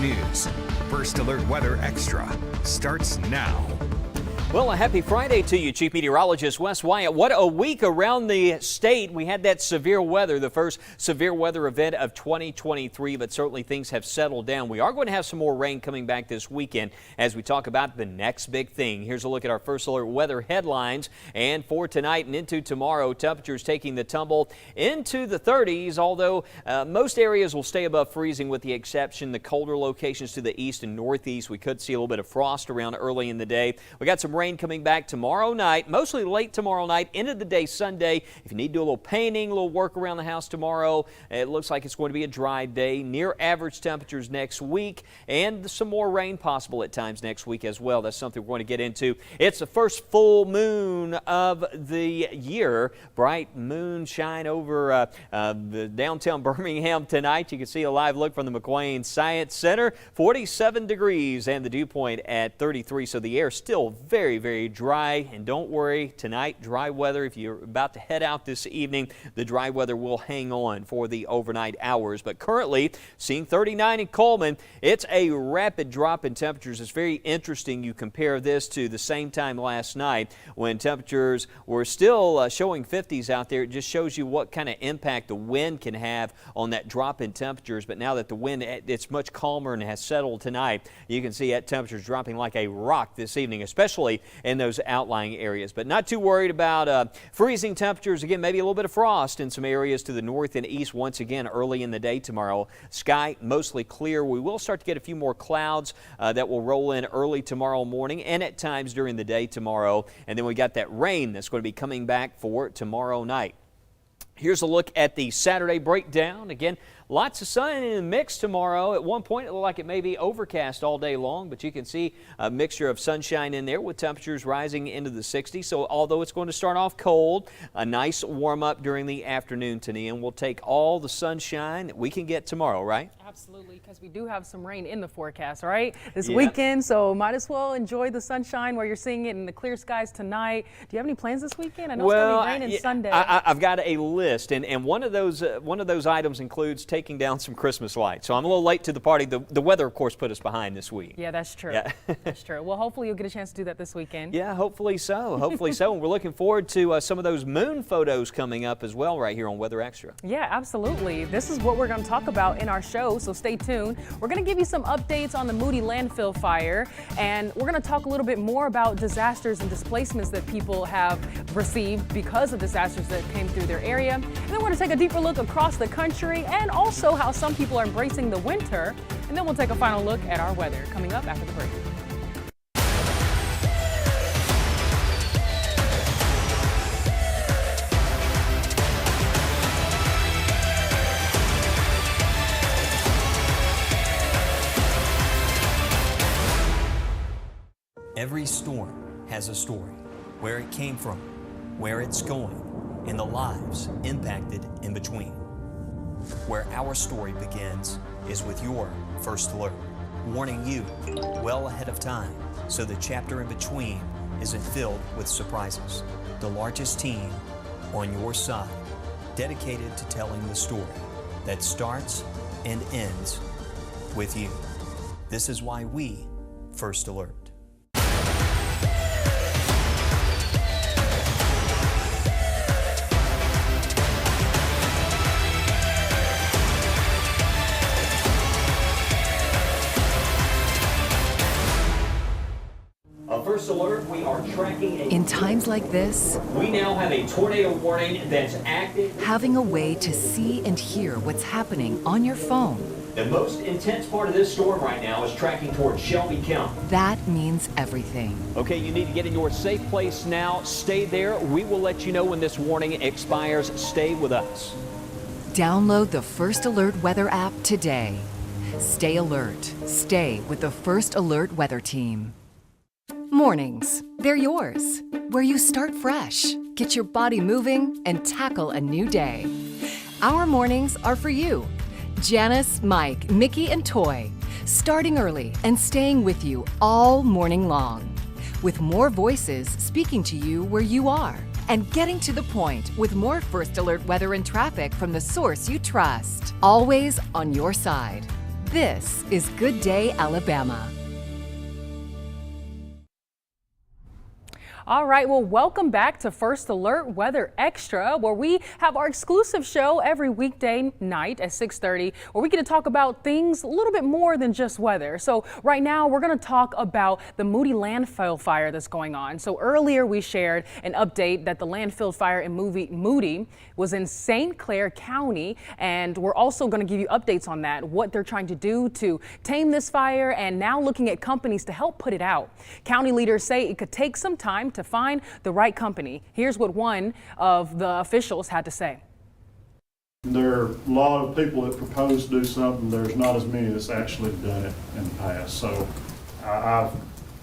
news. First Alert Weather Extra starts now. Well, a happy Friday to you, Chief Meteorologist Wes Wyatt. What a week around the state. We had that severe weather, the first severe weather event of 2023, but certainly things have settled down. We are going to have some more rain coming back this weekend as we talk about the next big thing. Here's a look at our First Alert weather headlines. And for tonight and into tomorrow, temperatures taking the tumble into the 30s, although most areas will stay above freezing with the exception the colder locations to the east and northeast. We could see a little bit of frost around early in the day. We got some rain coming back tomorrow night, mostly late tomorrow night, end of the day Sunday. If you need to do a little painting, a little work around the house tomorrow, it looks like it's going to be a dry day. Near average temperatures next week, and some more rain possible at times next week as well. That's something we're going to get into. It's the first full moon of the year. Bright moonshine over the downtown Birmingham tonight. You can see a live look from the McQueen Science Center. 47 degrees and the dew point at 33, so the air still very dry. And don't worry, tonight, dry weather. If you're about to head out this evening, the dry weather will hang on for the overnight hours. But currently, seeing 39 in Coleman, it's a rapid drop in temperatures. It's very interesting. You compare this to the same time last night when temperatures were still showing 50s out there. It just shows you what kind of impact the wind can have on that drop in temperatures. But now that the wind, it's much calmer and has settled tonight, you can see that temperatures dropping like a rock this evening, especially in those outlying areas. But not too worried about freezing temperatures. Again, maybe a little bit of frost in some areas to the north and east once again early in the day tomorrow. Sky mostly clear. We will start to get a few more clouds that will roll in early tomorrow morning and at times during the day tomorrow. And then we got that rain that's going to be coming back for tomorrow night. Here's a look at the Saturday breakdown. Again, lots of sun in the mix tomorrow. At one point, it looked like it may be overcast all day long, but you can see a mixture of sunshine in there with temperatures rising into the 60s. So although it's going to start off cold, a nice warm up during the afternoon, Tania, and we'll take all the sunshine that we can get tomorrow, right? Absolutely, because we do have some rain in the forecast, right? This weekend, so might as well enjoy the sunshine while you're seeing it in the clear skies tonight. Do you have any plans this weekend? I know it's going to be raining Sunday. I've got a list, and one of those items includes taking down some Christmas lights. So I'm a little late to the party. The weather, of course, put us behind this week. Yeah, that's true. Yeah. That's true. Well, hopefully you'll get a chance to do that this weekend. Yeah, hopefully so. Hopefully so. And we're looking forward to some of those moon photos coming up as well right here on Weather Extra. Yeah, absolutely. This is what we're going to talk about in our show, so stay tuned. We're going to give you some updates on the Moody landfill fire, and we're going to talk a little bit more about disasters and displacements that people have received because of disasters that came through their area. And then we're going to take a deeper look across the country and also how some people are embracing the winter. And then we'll take a final look at our weather coming up after the break. Every storm has a story, where it came from, where it's going, and the lives impacted in between. Where our story begins is with your First Alert, warning you well ahead of time so the chapter in between isn't filled with surprises. The largest team on your side, dedicated to telling the story that starts and ends with you. This is why we First Alert. First Alert, we are tracking In times like this, we now have a tornado warning that's active. having a way to see and hear what's happening on your phone, The most intense part of this storm right now is tracking towards Shelby County. that means everything. Okay, you need to get in your safe place now. Stay there. We will let you know when this warning expires. Stay with us. Download the First Alert weather app today. Stay alert. Stay with the First Alert weather team. Mornings, they're yours. Where you start fresh, get your body moving, and tackle a new day. Our mornings are for you. Janice, Mike, Mickey, and Toy, starting early and staying with you all morning long. With more voices speaking to you where you are, and getting to the point with more First Alert weather and traffic from the source you trust. Always on your side. This is Good Day, Alabama. All right, well, welcome back to First Alert Weather Extra, where we have our exclusive show every weekday night at 6:30, where we get to talk about things a little bit more than just weather. So right now, we're going to talk about the Moody landfill fire that's going on. So earlier, we shared an update that the landfill fire in Moody was in St. Clair County, and we're also going to give you updates on that, what they're trying to do to tame this fire, and now looking at companies to help put it out. County leaders say it could take some time to find the right company. Here's what one of the officials had to say. There are a lot of people that propose to do something. There's not as many that's actually done it in the past. So I've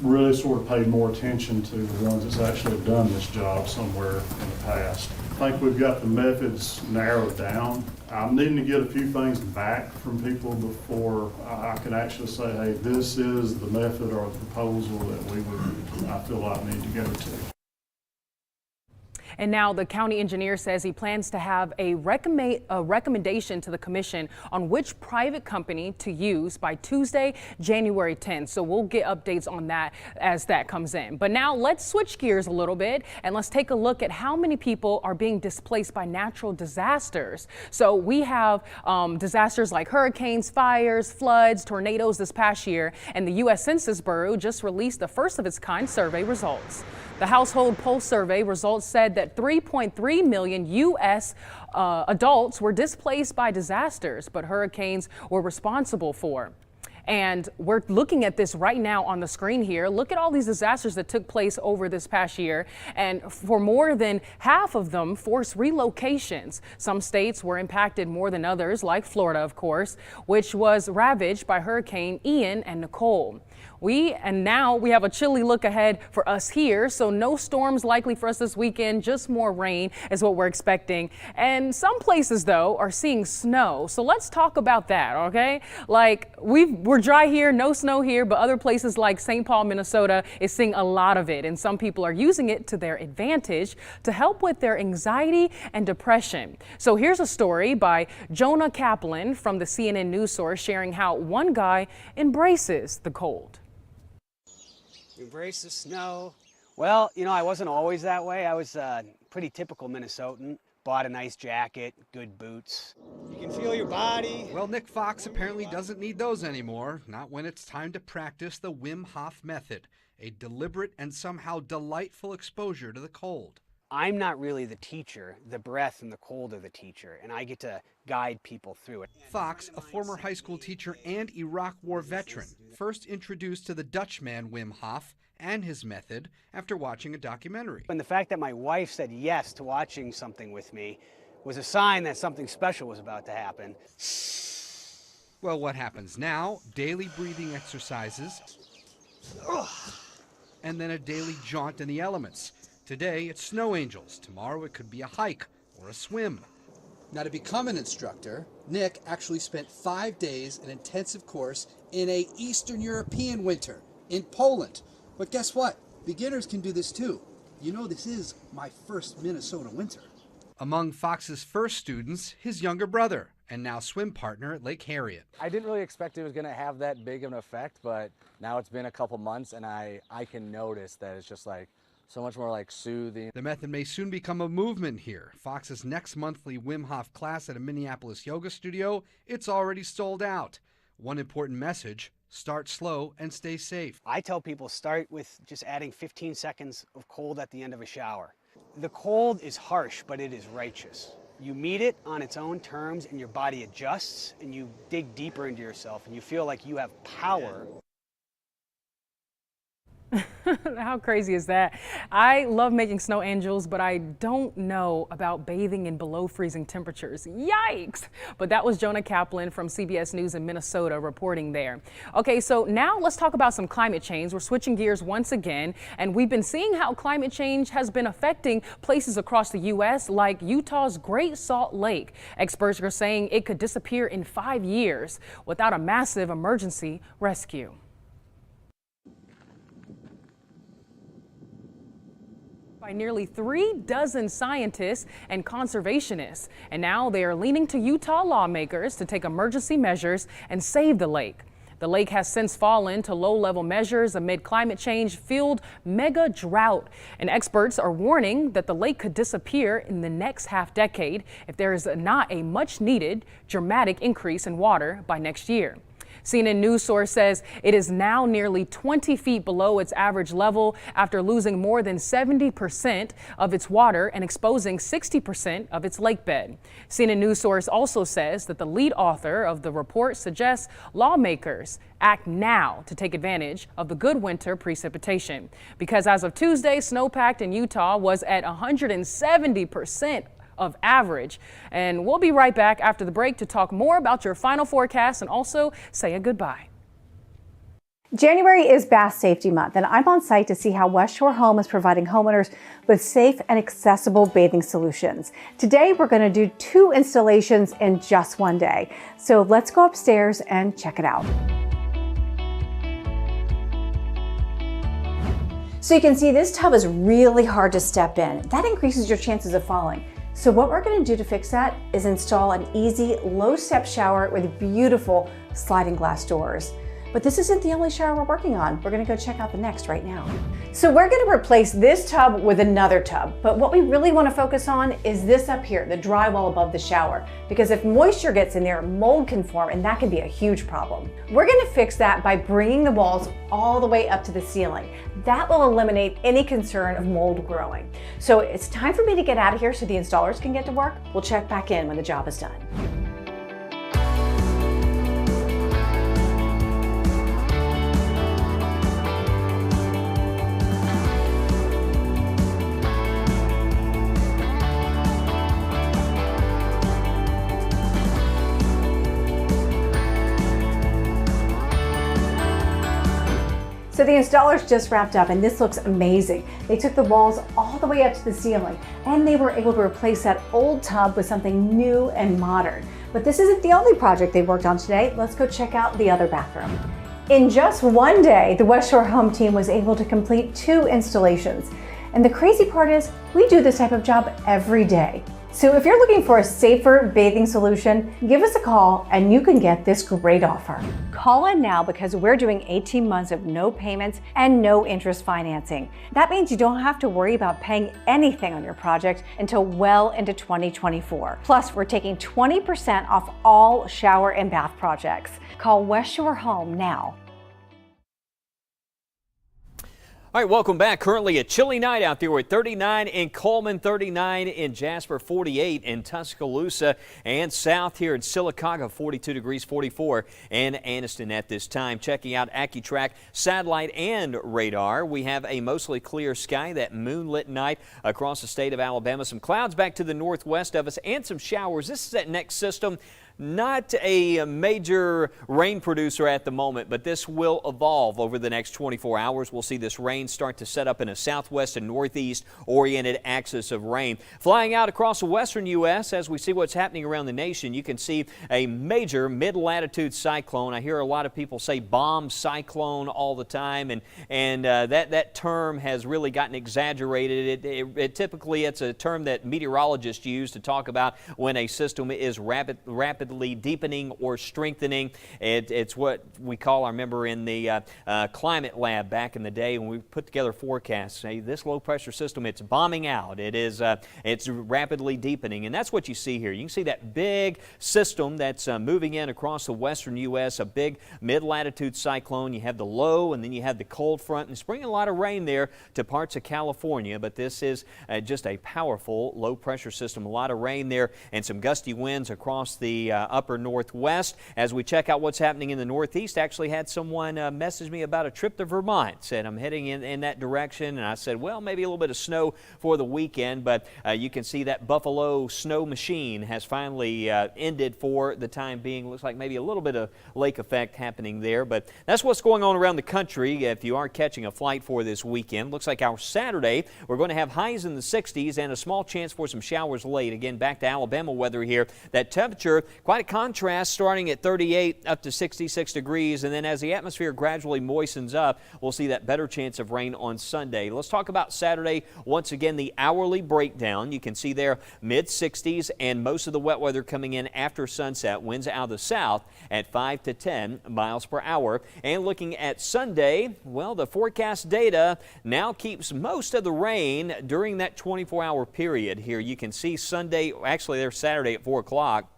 really sort of paid more attention to the ones that's actually done this job somewhere in the past. I think we've got the methods narrowed down. I'm needing to get a few things back from people before I can actually say, hey, this is the method or the proposal that I feel I need to go to. And now the county engineer says he plans to have a recommendation to the commission on which private company to use by Tuesday, January 10th. So we'll get updates on that as that comes in. But now let's switch gears a little bit and let's take a look at how many people are being displaced by natural disasters. So we have disasters like hurricanes, fires, floods, tornadoes this past year, and the U.S. Census Bureau just released the first of its kind survey results. The Household Pulse Survey results said that 3.3 million U.S. Adults were displaced by disasters, but hurricanes were responsible for. And we're looking at this right now on the screen here. Look at all these disasters that took place over this past year. And for more than half of them forced relocations. Some states were impacted more than others, like Florida, of course, which was ravaged by Hurricane Ian and Nicole. Now we have a chilly look ahead for us here. So no storms likely for us this weekend, just more rain is what we're expecting. And some places, though, are seeing snow. So let's talk about that, okay? Like we're dry here, no snow here, but other places like St. Paul, Minnesota is seeing a lot of it. And some people are using it to their advantage to help with their anxiety and depression. So here's a story by Jonah Kaplan from the CNN news source sharing how one guy embraces the cold. Embrace the snow. Well, you know, I wasn't always that way. I was pretty typical Minnesotan. Bought a nice jacket, good boots. You can feel your body. Well, Nick Fox apparently doesn't need those anymore, not when it's time to practice the Wim Hof method, a deliberate and somehow delightful exposure to the cold. I'm not really the teacher. The breath and the cold are the teacher, and I get to guide people through it. Fox, a former high school teacher and Iraq War veteran, first introduced to the Dutchman Wim Hof and his method after watching a documentary. And the fact that my wife said yes to watching something with me was a sign that something special was about to happen. Well, what happens now? Daily breathing exercises, and then a daily jaunt in the elements. Today, it's snow angels. Tomorrow, it could be a hike or a swim. Now, to become an instructor, Nick actually spent 5 days an intensive course in a Eastern European winter in Poland. But guess what? Beginners can do this too. You know, this is my first Minnesota winter. Among Fox's first students, his younger brother, and now swim partner at Lake Harriet. I didn't really expect it was going to have that big of an effect, but now it's been a couple months, and I can notice that it's just like so much more like soothing. The method may soon become a movement here. Fox's next monthly Wim Hof class at a Minneapolis yoga studio, it's already sold out. One important message: start slow and stay safe. I tell people start with just adding 15 seconds of cold at the end of a shower. The cold is harsh, but it is righteous. You meet it on its own terms and your body adjusts and you dig deeper into yourself and you feel like you have power. How crazy is that? I love making snow angels, but I don't know about bathing in below freezing temperatures. Yikes! But that was Jonah Kaplan from CBS News in Minnesota reporting there. Okay, so now let's talk about some climate change. We're switching gears once again, and we've been seeing how climate change has been affecting places across the U.S. like Utah's Great Salt Lake. Experts are saying it could disappear in 5 years without a massive emergency rescue. by nearly 3 dozen scientists and conservationists. And now they are leaning to Utah lawmakers to take emergency measures and save the lake. The lake has since fallen to low-level measures amid climate change-fueled mega drought. And experts are warning that the lake could disappear in the next half-decade if there is not a much-needed dramatic increase in water by next year. CNN News source says it is now nearly 20 feet below its average level after losing more than 70% of its water and exposing 60% of its lake bed. CNN News source also says that the lead author of the report suggests lawmakers act now to take advantage of the good winter precipitation. Because as of Tuesday, snowpack in Utah was at 170% of average. And we'll be right back after the break to talk more about your final forecast and also say a goodbye. January is Bath Safety Month, and I'm on site to see how West Shore Home is providing homeowners with safe and accessible bathing solutions. Today, we're going to do 2 installations in just one day. So let's go upstairs and check it out. So you can see this tub is really hard to step in. That increases your chances of falling. So what we're going to do to fix that is install an easy, low-step shower with beautiful sliding glass doors. But this isn't the only shower we're working on. We're going to go check out the next right now. So we're going to replace this tub with another tub. But what we really want to focus on is this up here, the drywall above the shower. Because if moisture gets in there, mold can form, and that can be a huge problem. We're going to fix that by bringing the walls all the way up to the ceiling. That will eliminate any concern of mold growing. So it's time for me to get out of here so the installers can get to work. We'll check back in when the job is done. So the installers just wrapped up, and this looks amazing. They took the walls all the way up to the ceiling, and they were able to replace that old tub with something new and modern. But this isn't the only project they worked on today. Let's go check out the other bathroom. In just one day, the West Shore Home team was able to complete 2 installations. And the crazy part is, we do this type of job every day. So if you're looking for a safer bathing solution, give us a call and you can get this great offer. Call in now because we're doing 18 months of no payments and no interest financing. That means you don't have to worry about paying anything on your project until well into 2024. Plus, we're taking 20% off all shower and bath projects. Call West Shore Home now. All right, welcome back. Currently a chilly night out there with 39 in Coleman, 39 in Jasper, 48 in Tuscaloosa, and south here in Sylacauga, 42 degrees, 44 in Anniston at this time. Checking out AccuTrack satellite and radar. We have a mostly clear sky, that moonlit night across the state of Alabama. Some clouds back to the northwest of us and some showers. This is that next system. Not a major rain producer at the moment, but this will evolve over the next 24 hours. We'll see this rain start to set up in a southwest and northeast oriented axis of rain. Flying out across the western U.S. as we see what's happening around the nation, you can see a major mid-latitude cyclone. I hear a lot of people say bomb cyclone all the time, and that term has really gotten exaggerated. Typically, it's a term that meteorologists use to talk about when a system is rapidly deepening or strengthening. It's what we call, I remember in the climate lab back in the day when we put together forecasts, say this low pressure system, it's bombing out. It's rapidly deepening, and that's what you see here. You can see that big system that's moving in across the western U.S., a big mid-latitude cyclone. You have the low, and then you have the cold front, and it's bringing a lot of rain there to parts of California, but this is just a powerful low pressure system. A lot of rain there and some gusty winds across the upper northwest. As we check out what's happening in the northeast, actually had someone message me about a trip to Vermont. Said I'm heading in that direction, and I said, well, maybe a little bit of snow for the weekend, but you can see that Buffalo snow machine has finally ended for the time being. Looks like maybe a little bit of lake effect happening there, but that's what's going on around the country if you are catching a flight for this weekend. Looks like our Saturday, we're going to have highs in the 60s and a small chance for some showers late. Again, back to Alabama weather here. That temperature quite a contrast starting at 38 up to 66 degrees. And then as the atmosphere gradually moistens up, we'll see that better chance of rain on Sunday. Let's talk about Saturday. Once again, the hourly breakdown. You can see there mid-60s and most of the wet weather coming in after sunset. Winds out of the south at 5 to 10 miles per hour. And looking at Sunday, well, the forecast data now keeps most of the rain during that 24-hour period here. You can see Sunday, actually there's Saturday at 4 o'clock.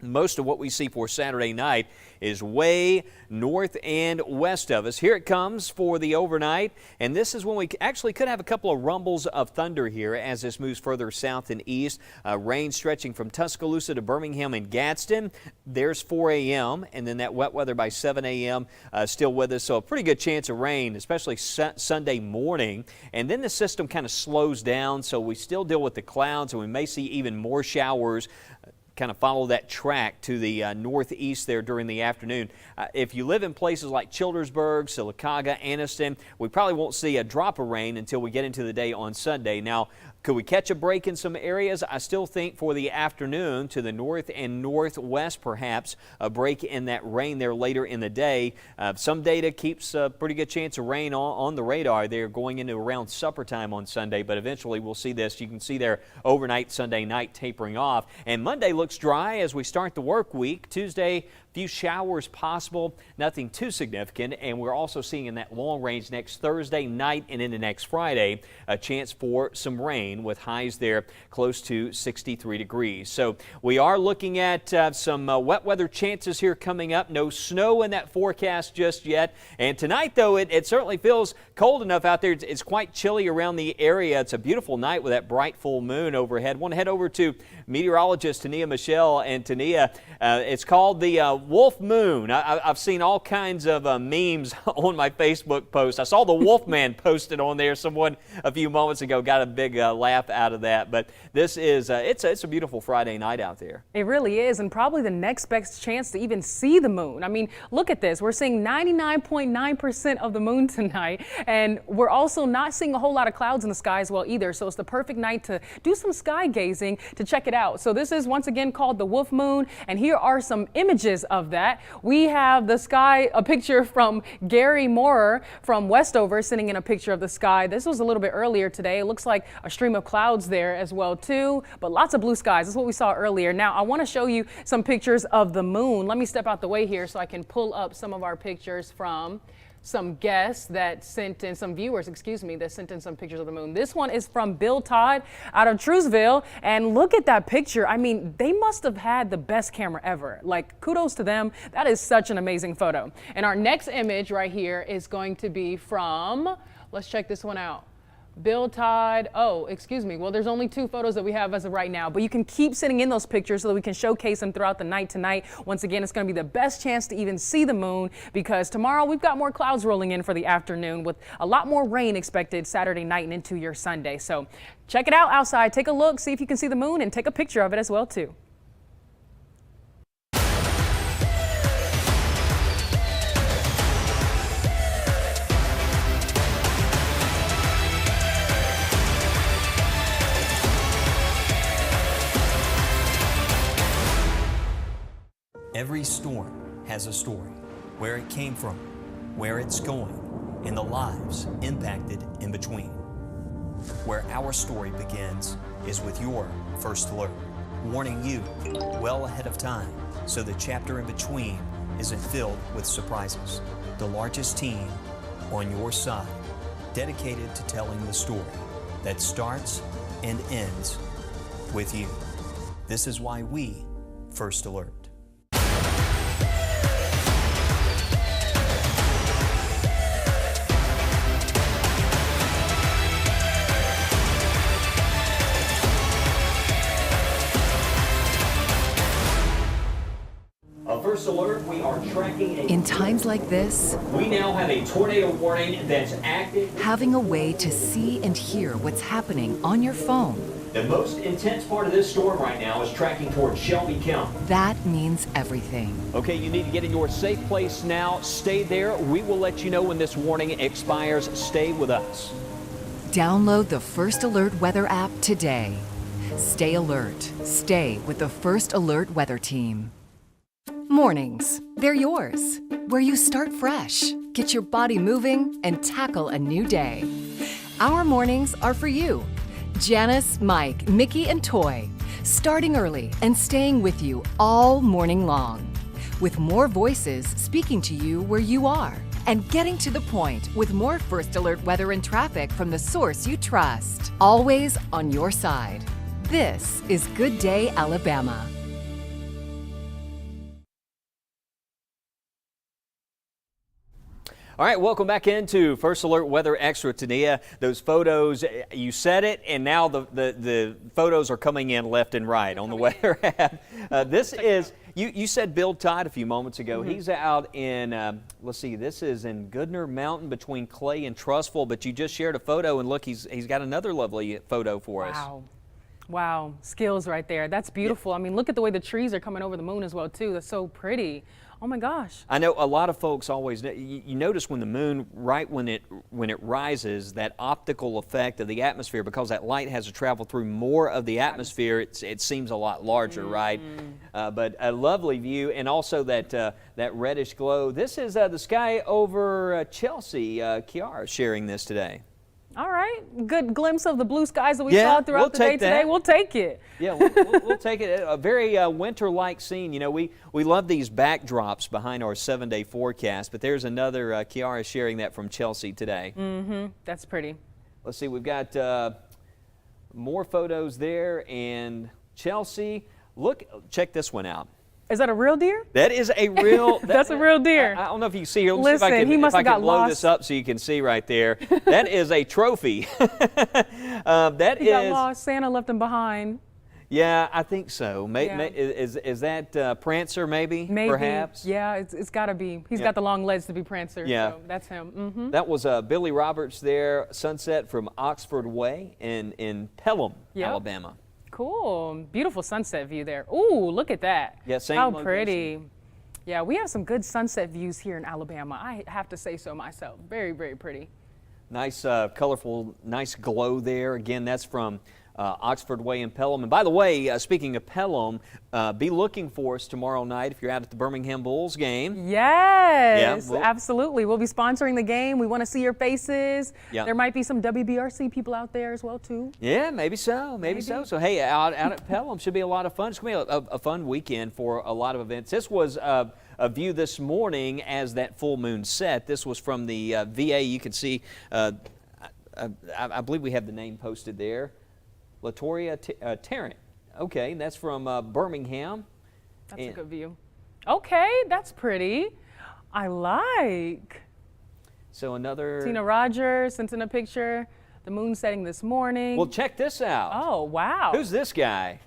Most of what we see for Saturday night is way north and west of us. Here it comes for the overnight, and this is when we actually could have a couple of rumbles of thunder here as this moves further south and east. Rain stretching from Tuscaloosa to Birmingham and Gadsden. There's 4 a.m., and then that wet weather by 7 a.m. Still with us, so a pretty good chance of rain, especially Sunday morning. And then the system kind of slows down, so we still deal with the clouds, and we may see even more showers kind of follow that track to the northeast there during the afternoon. If you live in places like Childersburg, Sylacauga, Anniston, we probably won't see a drop of rain until we get into the day on Sunday. Now, could we catch a break in some areas? I still think for the afternoon to the north and northwest, perhaps a break in that rain there later in the day. Some data keeps a pretty good chance of rain on the radar there going into around supper time on Sunday, but eventually we'll see this. You can see there overnight, Sunday night tapering off. And Monday looks dry as we start the work week. Tuesday, few showers possible, nothing too significant, and we're also seeing in that long range next Thursday night and into next Friday a chance for some rain with highs there close to 63 degrees. So we are looking at some wet weather chances here coming up. No snow in that forecast just yet, and tonight though it certainly feels cold enough out there. It's quite chilly around the area. It's a beautiful night with that bright full moon overhead. Want to head over to meteorologist Tania Michelle, and Tania, it's called the Wolf Moon. I've seen all kinds of memes on my Facebook post. I saw the Wolfman posted on there. Someone a few moments ago got a big laugh out of that. But this is it's a beautiful Friday night out there. It really is, and probably the next best chance to even see the moon. I mean, look at this. We're seeing 99.9% of the moon tonight, and we're also not seeing a whole lot of clouds in the sky as well either. So it's the perfect night to do some sky gazing, to check it out. So this is once again called the Wolf Moon, and here are some images of that. We have the sky, a picture from Gary Moorer from Westover sending in a picture of the sky. This was a little bit earlier today. It looks like a stream of clouds there as well too, but lots of blue skies. That's what we saw earlier. Now I want to show you some pictures of the moon. Let me step out the way here so I can pull up some of our pictures from some guests that sent in, some viewers, excuse me, that sent in some pictures of the moon. This one is from Bill Todd out of Truesville, and look at that picture. I mean, they must have had the best camera ever. Like, kudos to them. That is such an amazing photo. And our next image right here is going to be from, let's check this one out. Bill Todd, oh, excuse me. Well, there's only 2 photos that we have as of right now, but you can keep sending in those pictures so that we can showcase them throughout the night tonight. Once again, it's going to be the best chance to even see the moon because tomorrow we've got more clouds rolling in for the afternoon with a lot more rain expected Saturday night and into your Sunday. So check it out outside. Take a look, see if you can see the moon and take a picture of it as well too. Every storm has a story, where it came from, where it's going, and the lives impacted in between. Where our story begins is with your first alert, warning you well ahead of time so the chapter in between isn't filled with surprises. The largest team on your side, dedicated to telling the story that starts and ends with you. This is why we First Alert. First alert, we are tracking In times like this, we now have a tornado warning that's active. having a way to see and hear what's happening on your phone, The most intense part of this storm right now is tracking towards Shelby County. that means everything. Okay, you need to get in your safe place now. Stay there. We will let you know when this warning expires. Stay with us. Download the First Alert Weather app today. Stay alert. Stay with the First Alert Weather Team. Mornings, they're yours. Where you start fresh, get your body moving, and tackle a new day. Our mornings are for you. Janice, Mike, Mickey, and Toy. Starting early and staying with you all morning long. With more voices speaking to you where you are. And getting to the point with more First Alert weather and traffic from the source you trust. Always on your side. This is Good Day, Alabama. All right, welcome back into First Alert Weather Extra, Tania. Those photos, you said it, and now the photos are coming in left and right on the weather app. This is, you said Bill Todd a few moments ago. He's out in, let's see, this is in Goodner Mountain between Clay and Trussville, but you just shared a photo, and look, he's got another lovely photo for us. Wow, skills right there. That's beautiful. I mean, look at the way the trees are coming over the moon as well, too. That's so pretty. Oh my gosh. I know a lot of folks always, you notice when the moon, right when it rises, that optical effect of the atmosphere, because that light has to travel through more of the atmosphere, it seems a lot larger, right? But a lovely view, and also that reddish glow. This is the sky over Chelsea. Kiara sharing this today. All right, good glimpse of the blue skies that we saw throughout the day today. We'll take it. Yeah, we'll take it. A very winter-like scene. You know, we love these backdrops behind our 7-day forecast, but there's another, Kiara sharing that from Chelsea today. That's pretty. Let's see, we've got more photos there, and Chelsea, look, check this one out. Is that a real deer? That is a real. That's a real deer. I don't know if you can see here. Listen, he must have got blow lost. this up so you can see right there. That is a trophy. He got lost. Santa left him behind. Yeah, I think so. Is that Prancer maybe? Maybe. Perhaps? Yeah, it's got to be. He's got the long legs to be Prancer. Yeah. So that's him. That was Billy Roberts there, sunset from Oxford Way in Pelham, Alabama. Cool. Beautiful sunset view there. Ooh, look at that. Yeah, same How location. pretty. Yeah, we have some good sunset views here in Alabama. I have to say so myself. Very, very pretty. Nice, colorful, nice glow there. Again, that's from Oxford Way in Pelham. And by the way, speaking of Pelham, be looking for us tomorrow night if you're out at the Birmingham Bulls game. Yes, absolutely. We'll be sponsoring the game. We want to see your faces. Yeah. There might be some WBRC people out there as well, too. Yeah, maybe so. Maybe so. So, hey, out at Pelham should be a lot of fun. It's going to be a fun weekend for a lot of events. This was a view this morning as that full moon set. This was from the VA. You can see, I believe we have the name posted there. Latoria Tarrant. Okay, that's from Birmingham. That's a good view. Okay, that's pretty. I like. So another. Tina Rogers sent in a picture. The moon setting this morning. Well, check this out. Oh, wow. Who's this guy?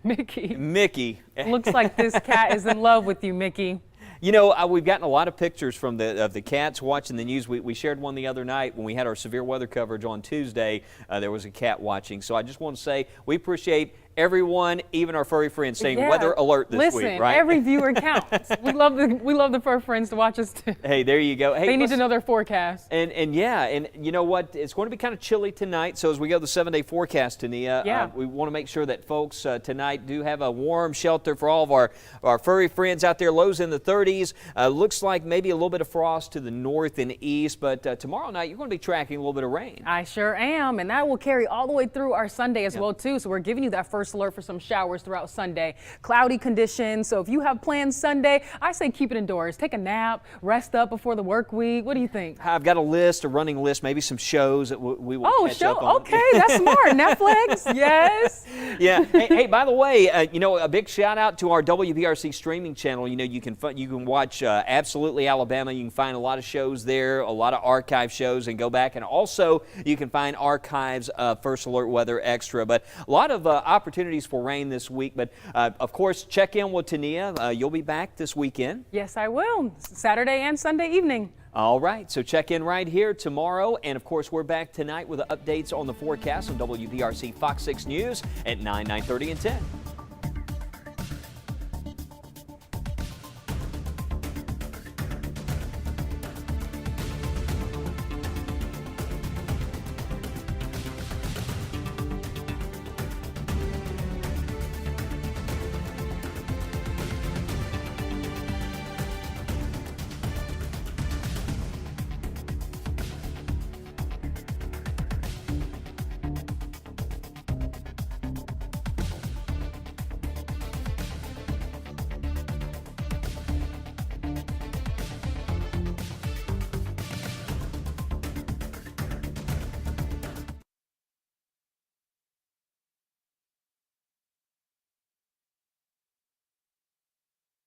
Mickey. Mickey. Looks like this cat is in love with you, Mickey. You know, we've gotten a lot of pictures from of the cats watching the news. We shared one the other night when we had our severe weather coverage on Tuesday. There was a cat watching. So I just want to say we appreciate everyone, even our furry friends, staying weather alert this week, right? Every viewer counts. we love the fur friends to watch us too. Hey, there you go. Hey, they need to know their forecast. And you know what? It's going to be kind of chilly tonight. So as we go to the 7-day forecast, Tania, we want to make sure that folks tonight do have a warm shelter for all of our furry friends out there. Lows in the 30s. Looks like maybe a little bit of frost to the north and east, but tomorrow night you're going to be tracking a little bit of rain. I sure am, and that will carry all the way through our Sunday as well too. So we're giving you that first alert for some showers throughout Sunday. Cloudy conditions, so if you have plans Sunday, I say keep it indoors. Take a nap, rest up before the work week. What do you think? I've got a running list, maybe some shows that we will catch up on. Okay, that's smart. Netflix, yes. Yeah. Hey, by the way, you know, a big shout out to our WBRC streaming channel. You know, you can watch Absolutely Alabama. You can find a lot of shows there, a lot of archive shows, and go back. And also, you can find archives of First Alert Weather Extra. But a lot of opportunities for rain this week. But, of course, check in with Tania. You'll be back this weekend. Yes, I will. Saturday and Sunday evening. All right, so check in right here tomorrow. And, of course, we're back tonight with updates on the forecast on WBRC Fox 6 News at 9, 9:30, and 10.